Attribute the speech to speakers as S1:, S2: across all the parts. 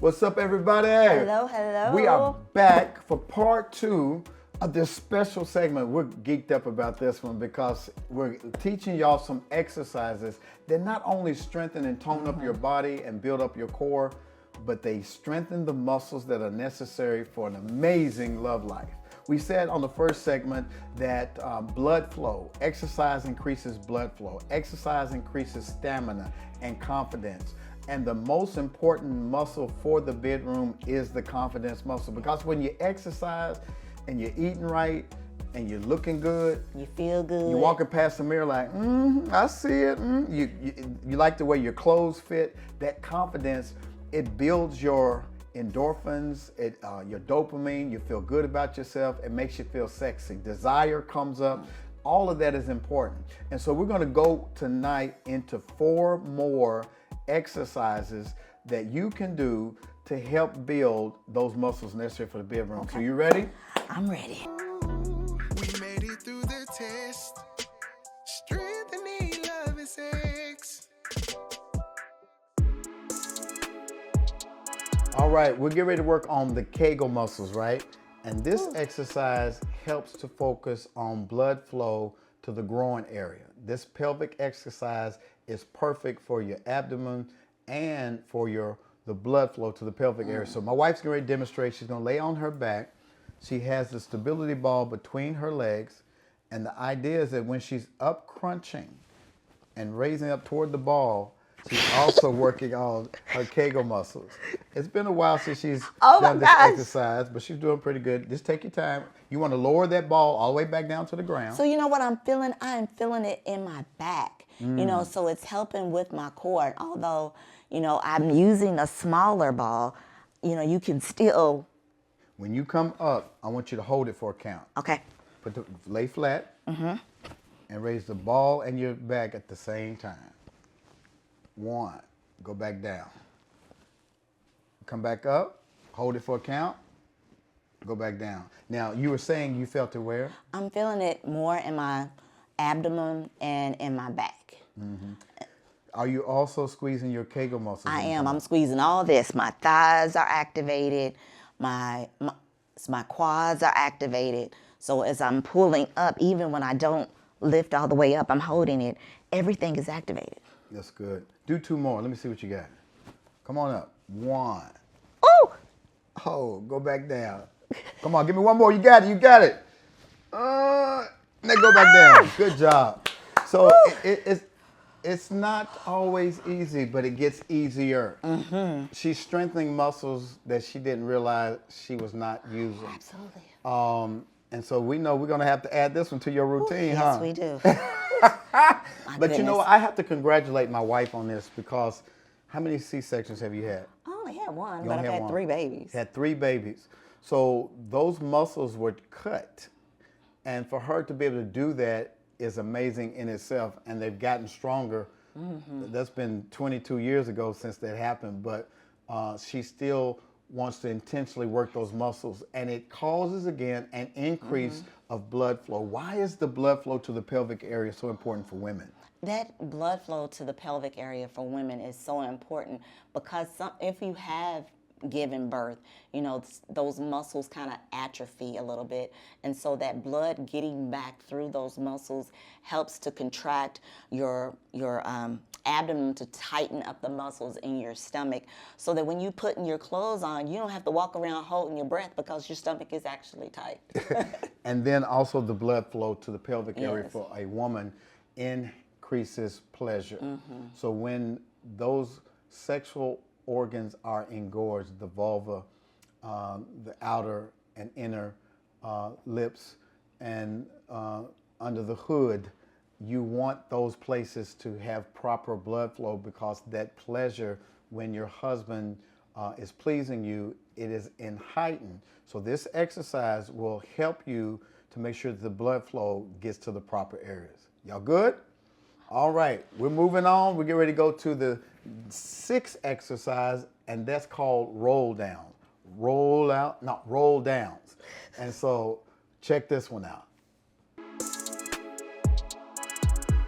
S1: What's up, everybody?
S2: Hello, hello.
S1: We are back for part 2 of this special segment. We're geeked up about this one because we're teaching y'all some exercises that not only strengthen and tone up your body and build up your core, but they strengthen the muscles that are necessary for an amazing love life. We said on the first segment that blood flow, exercise increases blood flow, exercise increases stamina and confidence. And the most important muscle for the bedroom is the confidence muscle, because when you exercise and you're eating right and you're looking good,
S2: you feel good.
S1: You're walking past the mirror like, I see it. You like the way your clothes fit. That confidence, it builds your endorphins, your dopamine. You feel good about yourself. It makes you feel sexy. Desire comes up. All of that is important. And so we're going to go tonight into 4 more exercises that you can do to help build those muscles necessary for the bedroom. Okay. So you ready?
S2: I'm ready.
S3: We made it through the test. Strength and need, love and sex.
S1: All right, we're getting ready to work on the Kegel muscles, right? And this exercise helps to focus on blood flow to the groin area. This pelvic exercise is perfect for your abdomen and for the blood flow to the pelvic area. So my wife's going to demonstrate. She's going to lay on her back. She has the stability ball between her legs. And the idea is that when she's up crunching and raising up toward the ball, she's also working on her Kegel muscles. It's been a while since she's done this exercise, but she's doing pretty good. Just take your time. You want to lower that ball all the way back down to the ground.
S2: So you know what I'm feeling? I'm feeling it in my back. So it's helping with my core. Although, I'm using a smaller ball, you can still.
S1: When you come up, I want you to hold it for a count.
S2: Okay.
S1: Lay flat and raise the ball and your back at the same time. 1, go back down. Come back up, hold it for a count, go back down. Now, you were saying you felt it where?
S2: I'm feeling it more in my abdomen and in my back.
S1: Are you also squeezing your Kegel muscles?
S2: I am. I'm squeezing all this. My thighs are activated. My quads are activated. So as I'm pulling up, even when I don't lift all the way up, I'm holding it. Everything is activated.
S1: That's good. Do 2 more. Let me see what you got. Come on up. 1.
S2: Oh!
S1: Oh, go back down. Come on, give me 1 more. You got it. You got it. Now go back down. Good job. So it's not always easy, but it gets easier. She's strengthening muscles that she didn't realize she was not using.
S2: Absolutely.
S1: And so we know we're going to have to add this one to your routine, huh?
S2: Yes, we do.
S1: But you know what? I have to congratulate my wife on this, because how many C-sections have you had?
S2: I only had one,
S1: You
S2: but
S1: only
S2: I've
S1: had
S2: had
S1: one.
S2: 3 babies.
S1: Had 3 babies. So those muscles were cut. And for her to be able to do that is amazing in itself. And they've gotten stronger. That's been 22 years ago since that happened. But she still wants to intentionally work those muscles. And it causes, again, an increase of blood flow. Why is the blood flow to the pelvic area so important for women?
S2: That blood flow to the pelvic area for women is so important, because if you have given birth, those muscles kind of atrophy a little bit. And so that blood getting back through those muscles helps to contract your abdomen, to tighten up the muscles in your stomach, so that when you putting your clothes on, you don't have to walk around holding your breath, because your stomach is actually tight.
S1: And then also the blood flow to the pelvic area
S2: Yes.
S1: for a woman increases pleasure. So when those sexual organs are engorged, the vulva, the outer and inner lips, and under the hood, you want those places to have proper blood flow, because that pleasure, when your husband is pleasing you, it is in heightened. So this exercise will help you to make sure that the blood flow gets to the proper areas. Y'all good? All right, we're moving on. We're getting ready to go to the 6th exercise, and that's called roll down. Roll downs. And so check this one out.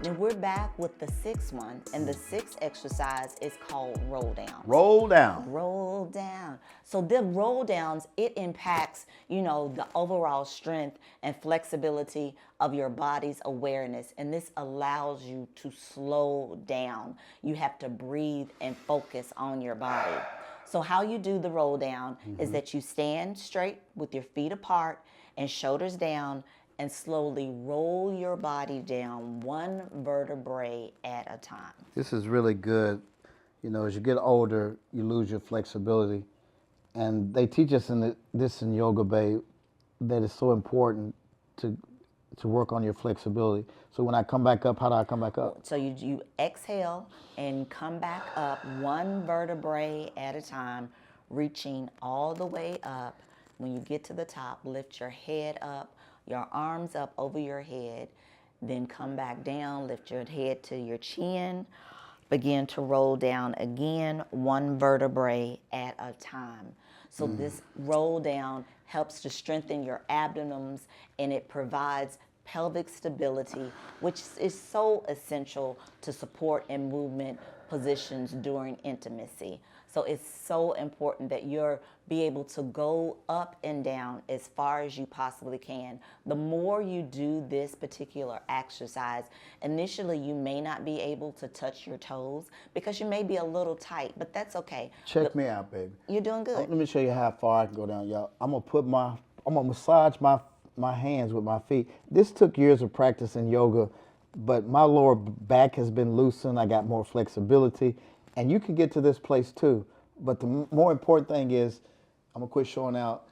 S2: Now we're back with the sixth one, and the sixth exercise is called roll down.
S1: Roll down.
S2: Roll down. So the roll downs, it impacts, the overall strength and flexibility of your body's awareness. And this allows you to slow down. You have to breathe and focus on your body. So how you do the roll down is that you stand straight with your feet apart and shoulders down, and slowly roll your body down one vertebrae at a time.
S1: This is really good. As you get older, you lose your flexibility. And they teach us this in Yoga Bay, that it's so important to work on your flexibility. So when I come back up, how do I come back up?
S2: So you exhale and come back up one vertebrae at a time, reaching all the way up. When you get to the top, lift your head up, your arms up over your head, then come back down, lift your head to your chin, begin to roll down again, one vertebrae at a time. So this roll down helps to strengthen your abdomens, and it provides pelvic stability, which is so essential to support and movement positions during intimacy. So it's so important that you're be able to go up and down as far as you possibly can. The more you do this particular exercise, initially you may not be able to touch your toes because you may be a little tight, but that's okay.
S1: Check me out, baby.
S2: You're doing good.
S1: Let me show you how far I can go down, y'all. I'm gonna massage my hands with my feet. This took years of practice in yoga, but my lower back has been loosened. I got more flexibility, and you can get to this place too. But the more important thing is, I'm gonna quit showing out,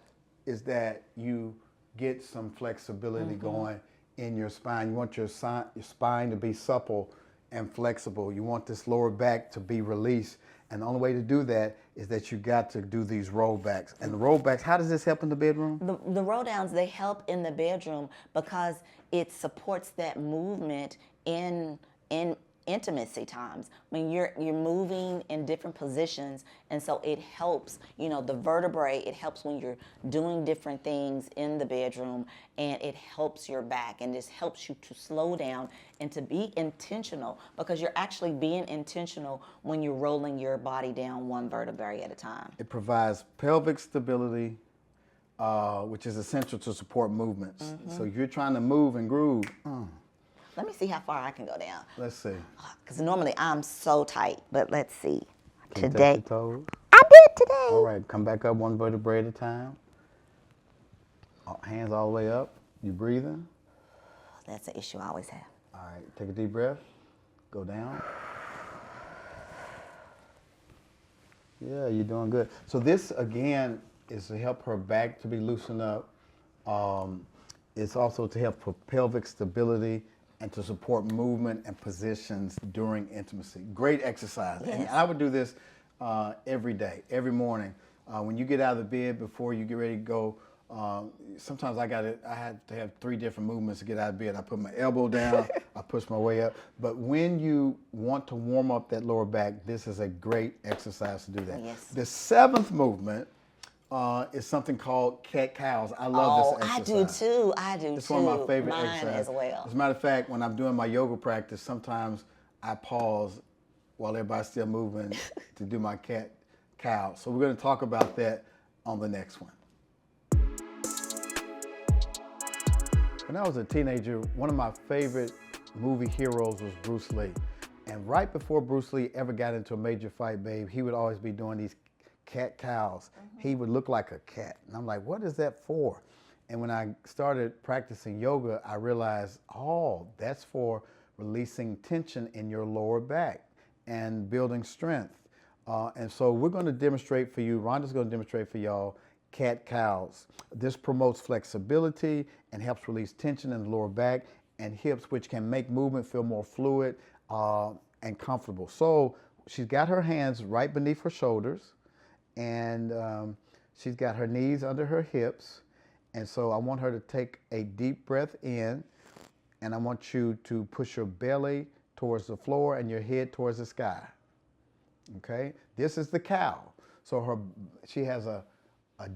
S1: is that you get some flexibility going in your spine. You want your spine to be supple and flexible. You want this lower back to be released. And the only way to do that is that you got to do these rollbacks. And the rollbacks, how does this help in the bedroom?
S2: The roll downs, they help in the bedroom because it supports that movement in intimacy times when you're moving in different positions, and so it helps, the vertebrae. It helps when you're doing different things in the bedroom, and it helps your back, and this helps you to slow down and to be intentional, because you're actually being intentional when you're rolling your body down one vertebrae at a time.
S1: It provides pelvic stability, which is essential to support movements. So if you're trying to move and groove,
S2: Let me see how far I can go down.
S1: let's see.
S2: Because normally I'm so tight, but let's see.
S1: Can you touch
S2: Today,
S1: your toes?
S2: I did today.
S1: All right, come back up one vertebrae at a time. Hands all the way up. You breathing?
S2: That's an issue I always have.
S1: All right, take a deep breath. Go down. Yeah, you're doing good. So this, again, is to help her back to be loosened up. It's also to help for pelvic stability and to support movement and positions during intimacy. Great exercise.
S2: Yes.
S1: And I would do this every day, every morning. When you get out of the bed, before you get ready to go, sometimes I had to have 3 different movements to get out of bed. I put my elbow down, I push my way up. But when you want to warm up that lower back, this is a great exercise to do that.
S2: Yes.
S1: The 7th movement is something called cat-cows. I love this exercise.
S2: I do too.
S1: It's one of my favorite
S2: Mine
S1: exercises.
S2: as well.
S1: As a matter of fact, when I'm doing my yoga practice, sometimes I pause while everybody's still moving to do my cat-cow. So we're going to talk about that on the next one. When I was a teenager, one of my favorite movie heroes was Bruce Lee. And right before Bruce Lee ever got into a major fight, babe, he would always be doing these cat-cows. He would look like a cat. And I'm like, what is that for? And when I started practicing yoga, I realized, that's for releasing tension in your lower back and building strength. And so we're going to demonstrate for you, Rhonda's going to demonstrate for y'all, cat-cows. This promotes flexibility and helps release tension in the lower back and hips, which can make movement feel more fluid and comfortable. So she's got her hands right beneath her shoulders, and she's got her knees under her hips. And so I want her to take a deep breath in, and I want you to push your belly towards the floor and your head towards the sky. Okay? This is the cow. So she has a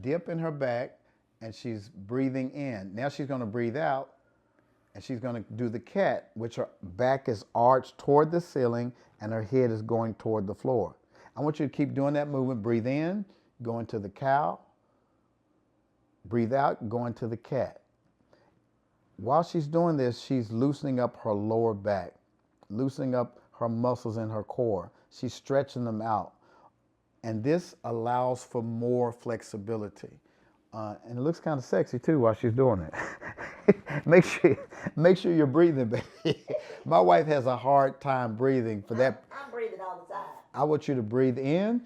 S1: dip in her back, and she's breathing in. Now she's going to breathe out, And she's going to do the cat, which her back is arched toward the ceiling and her head is going toward the floor. I want you to keep doing that movement. Breathe in, go into the cow. Breathe out, go into the cat. While she's doing this, she's loosening up her lower back, loosening up her muscles in her core. She's stretching them out. And this allows for more flexibility. And it looks kind of sexy too while she's doing it. make sure you're breathing, baby. My wife has a hard time breathing for that.
S2: I'm breathing all the time.
S1: I want you to breathe in.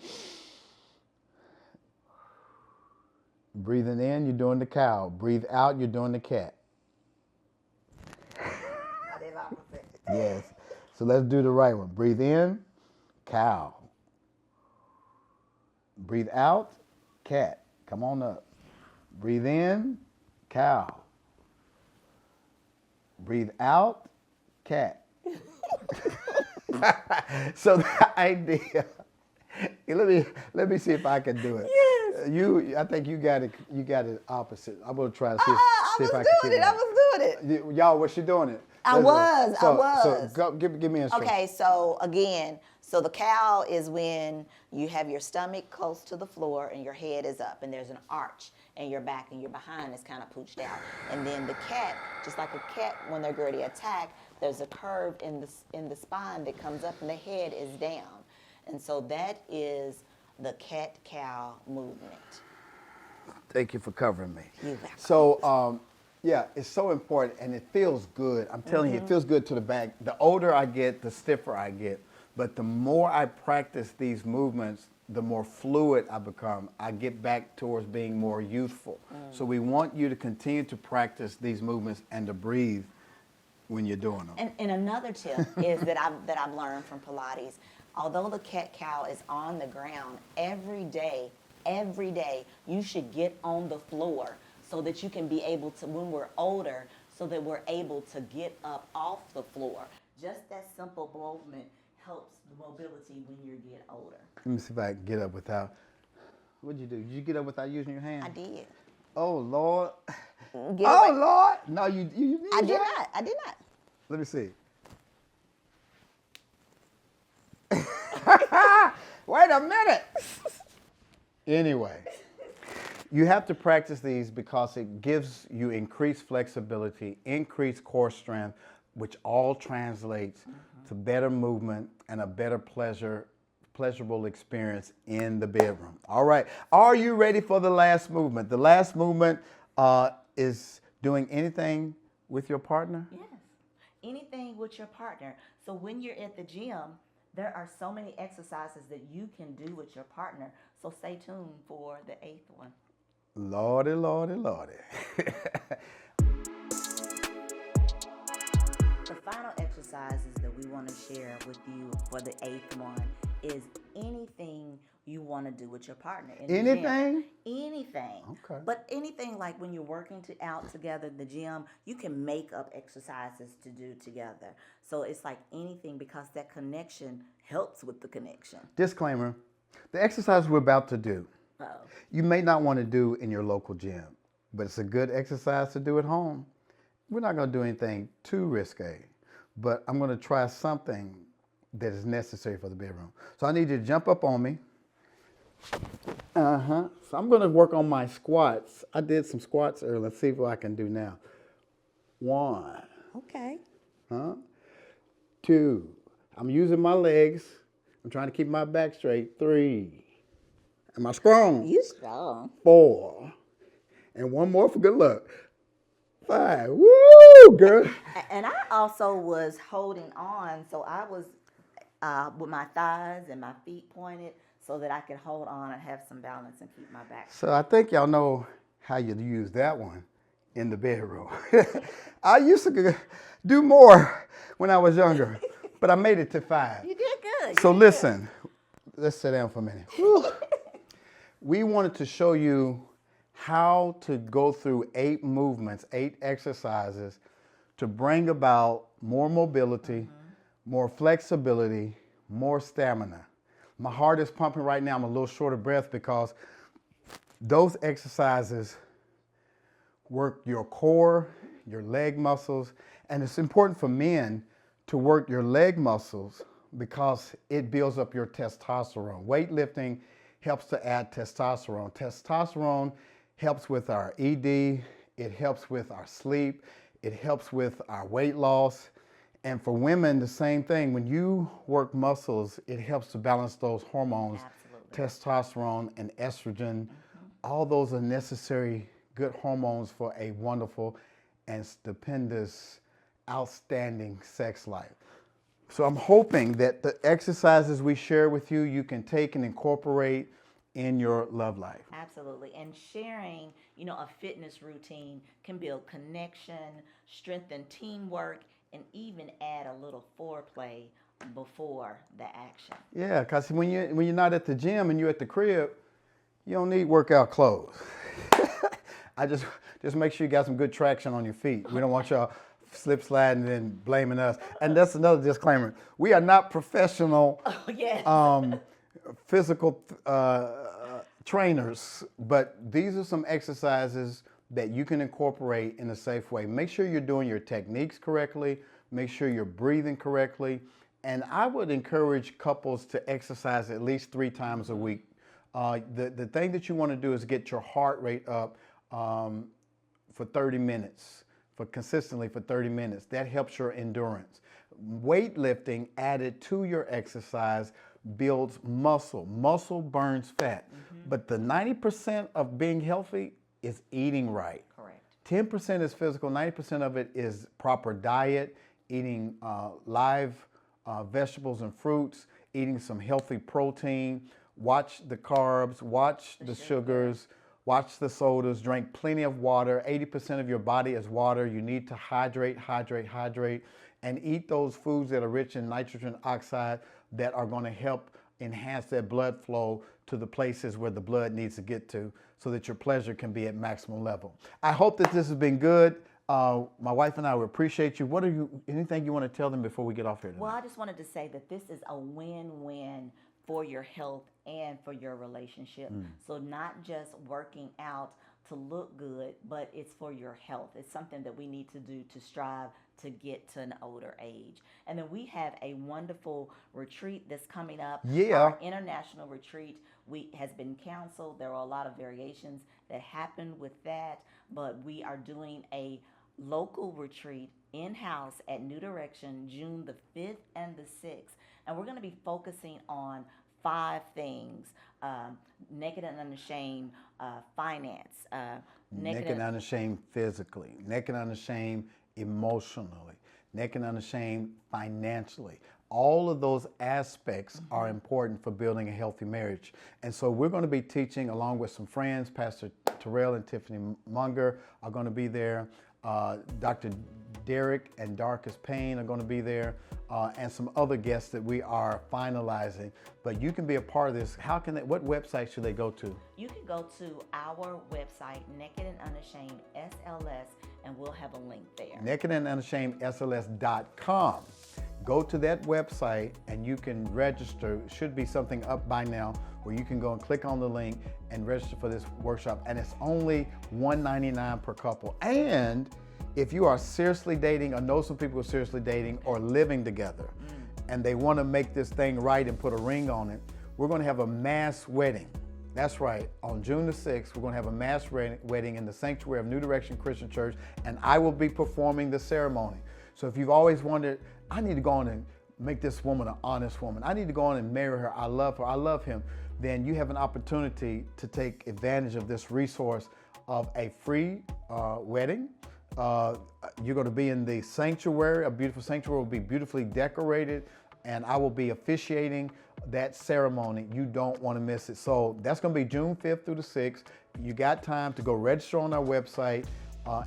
S1: Breathing in, you're doing the cow. Breathe out, you're doing the cat.
S2: I did opposite.
S1: Yes. So let's do the right one. Breathe in, cow. Breathe out, cat. Come on up. Breathe in, cow. Breathe out, cat. So the idea, let me see if I can do it.
S2: Yes.
S1: I think you got it opposite. I'm gonna try to see,
S2: I
S1: see
S2: was
S1: if I can
S2: doing
S1: keep
S2: it. I was doing it.
S1: Y'all, was she doing it?
S2: I was.
S1: So go, give me instructions.
S2: Okay, so again, the cow is when you have your stomach close to the floor and your head is up and there's an arch and your back and your behind is kind of pooched out. And then the cat, just like a cat when they're ready to attack, there's a curve in the spine that comes up and the head is down. And so that is the cat-cow movement.
S1: Thank you for covering me.
S2: You're welcome.
S1: So, yeah, it's so important and it feels good. I'm telling you, it feels good to the back. The older I get, the stiffer I get. But the more I practice these movements, the more fluid I become. I get back towards being more youthful. So we want you to continue to practice these movements and to breathe when you're doing them.
S2: And another tip is that I've learned from Pilates, although the cat-cow is on the ground, every day, you should get on the floor so that you can be able to, when we're older, so that we're able to get up off the floor. Just that simple movement helps the mobility when you get older.
S1: Let me see if I can get up without, what'd you do? Did you get up without using your hand?
S2: I did.
S1: Oh, Lord.
S2: Get
S1: Oh,
S2: away.
S1: Lord. No, you did
S2: I did
S1: that?
S2: not. I did not.
S1: Let me see. Wait a minute. Anyway, you have to practice these because it gives you increased flexibility, increased core strength, which all translates to better movement and a better pleasurable experience in the bedroom. All right. Are you ready for the last movement? The last movement is doing anything with your partner?
S2: Yes. Anything with your partner. So when you're at the gym, there are so many exercises that you can do with your partner. So stay tuned for the 8th one.
S1: Lordy, Lordy, Lordy.
S2: The final exercises that we want to share with you for the 8th one is anything you want to do with your partner. In the
S1: Anything?
S2: gym. Anything.
S1: Okay.
S2: But anything like when you're working out together in the gym, you can make up exercises to do together. So it's like anything because that connection helps with the connection.
S1: Disclaimer, the exercise we're about to do, you may not want to do in your local gym, but it's a good exercise to do at home. We're not going to do anything too risque, but I'm going to try something that is necessary for the bedroom. So I need you to jump up on me. So I'm going to work on my squats. I did some squats earlier. Let's see what I can do now. 1.
S2: Okay.
S1: 2. I'm using my legs. I'm trying to keep my back straight. 3. Am I strong?
S2: You strong.
S1: 4. And one more for good luck. 5. Woo, girl.
S2: And I also was holding on, so I was with my thighs and my feet pointed so that I could hold on and have some balance and keep my back.
S1: So I think y'all know how you use that one in the bedroom. I used to do more when I was younger, but I made it to 5.
S2: You did good.
S1: So listen, let's sit down for a minute. We wanted to show you how to go through 8 movements, 8 exercises to bring about more mobility, more flexibility, more stamina. My heart is pumping right now. I'm a little short of breath because those exercises work your core, your leg muscles, And it's important for men to work your leg muscles because it builds up your testosterone. Weightlifting helps to add testosterone. Testosterone helps with our ED, it helps with our sleep, it helps with our weight loss. And for women, the same thing. When you work muscles, it helps to balance those hormones,
S2: Absolutely.
S1: testosterone and estrogen. All those are necessary good hormones for a wonderful and stupendous, outstanding sex life. So I'm hoping that the exercises we share with you, you can take and incorporate in your love life.
S2: Absolutely. And sharing, a fitness routine can build connection, strengthen teamwork, and even add a little foreplay before the action.
S1: Yeah, because when you're not at the gym and you're at the crib, you don't need workout clothes. I just make sure you got some good traction on your feet. We don't want y'all slip sliding and blaming us. And that's another disclaimer. We are not professional
S2: Yes.
S1: physical trainers, but these are some exercises that you can incorporate in a safe way. Make sure you're doing your techniques correctly. Make sure you're breathing correctly. And I would encourage couples to exercise at least 3 times a week. The thing that you want to do is get your heart rate up for 30 minutes, consistently for 30 minutes. That helps your endurance. Weightlifting added to your exercise builds muscle. Muscle burns fat. But the 90% of being healthy is eating right.
S2: Correct.
S1: 10% is physical, 90% of it is proper diet, eating live vegetables and fruits, eating some healthy protein, watch the carbs, watch the sugars, watch the sodas, drink plenty of water. 80% of your body is water. You need to hydrate, and eat those foods that are rich in nitrogen oxide that are going to help enhance that blood flow to the places where the blood needs to get to so that your pleasure can be at maximum level. I hope that this has been good. My wife and I will appreciate you. Anything you want to tell them before we get off here tonight?
S2: Well, I just wanted to say that this is a win-win for your health and for your relationship. So not just working out to look good, but it's for your health. It's something that we need to do to strive to get to an older age. And then we have a wonderful retreat that's coming up.
S1: Yeah.
S2: Our international retreat has been canceled. There are a lot of variations that happened with that, but we are doing a local retreat in-house at New Direction June the 5th and the 6th. And we're going to be focusing on 5 things: naked and unashamed finance,
S1: Naked and unashamed physically, naked and unashamed emotionally, naked and unashamed financially. All of those aspects are important for building a healthy marriage. And so we're going to be teaching along with some friends. Pastor Terrell and Tiffany Munger are going to be there. Dr. Derek and Darkest Payne are going to be there, and some other guests that we are finalizing. But you can be a part of this. What website should they go to?
S2: You can go to our website, Naked and Unashamed SLS, and we'll have a link there.
S1: nakedandunashamedSLS.com. Go to that website and you can register. Should be something up by now where you can go and click on the link and register for this workshop. And it's only $199 per couple. And if you are seriously dating or know some people who are seriously dating or living together and they want to make this thing right and put a ring on it, we're going to have a mass wedding. That's right. On June the 6th, we're going to have a mass wedding in the sanctuary of New Direction Christian Church, and I will be performing the ceremony. So if you've always wondered, I need to go on and make this woman an honest woman, I need to go on and marry her, I love her, I love him, then you have an opportunity to take advantage of this resource of a free wedding. You're going to be in the sanctuary. A beautiful sanctuary will be beautifully decorated, and I will be officiating that ceremony. You don't want to miss it. So that's going to be June 5th through the 6th. You got time to go register on our website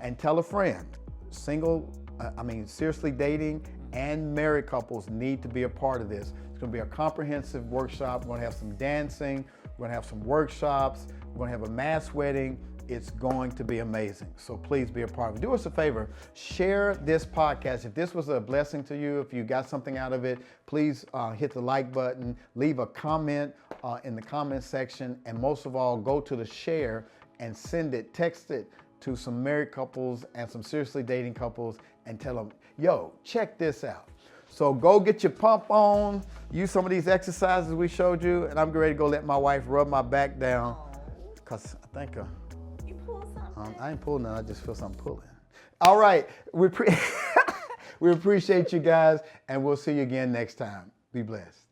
S1: and tell a friend. Seriously dating and married couples need to be a part of this. It's going to be a comprehensive workshop. We're going to have some dancing. We're going to have some workshops. We're going to have a mass wedding. It's going to be amazing. So please be a part of it. Do us a favor, share this podcast. If this was a blessing to you, if you got something out of it, please hit the like button, leave a comment in the comment section, and most of all, go to the share and text it to some married couples and some seriously dating couples and tell them, Yo, check this out. So go get your pump on, use some of these exercises we showed you, and I'm ready to go let my wife rub my back down, because I think
S2: You pulled something?
S1: I ain't pulling none, I just feel something pulling. All right, we appreciate you guys, and we'll see you again next time. Be blessed.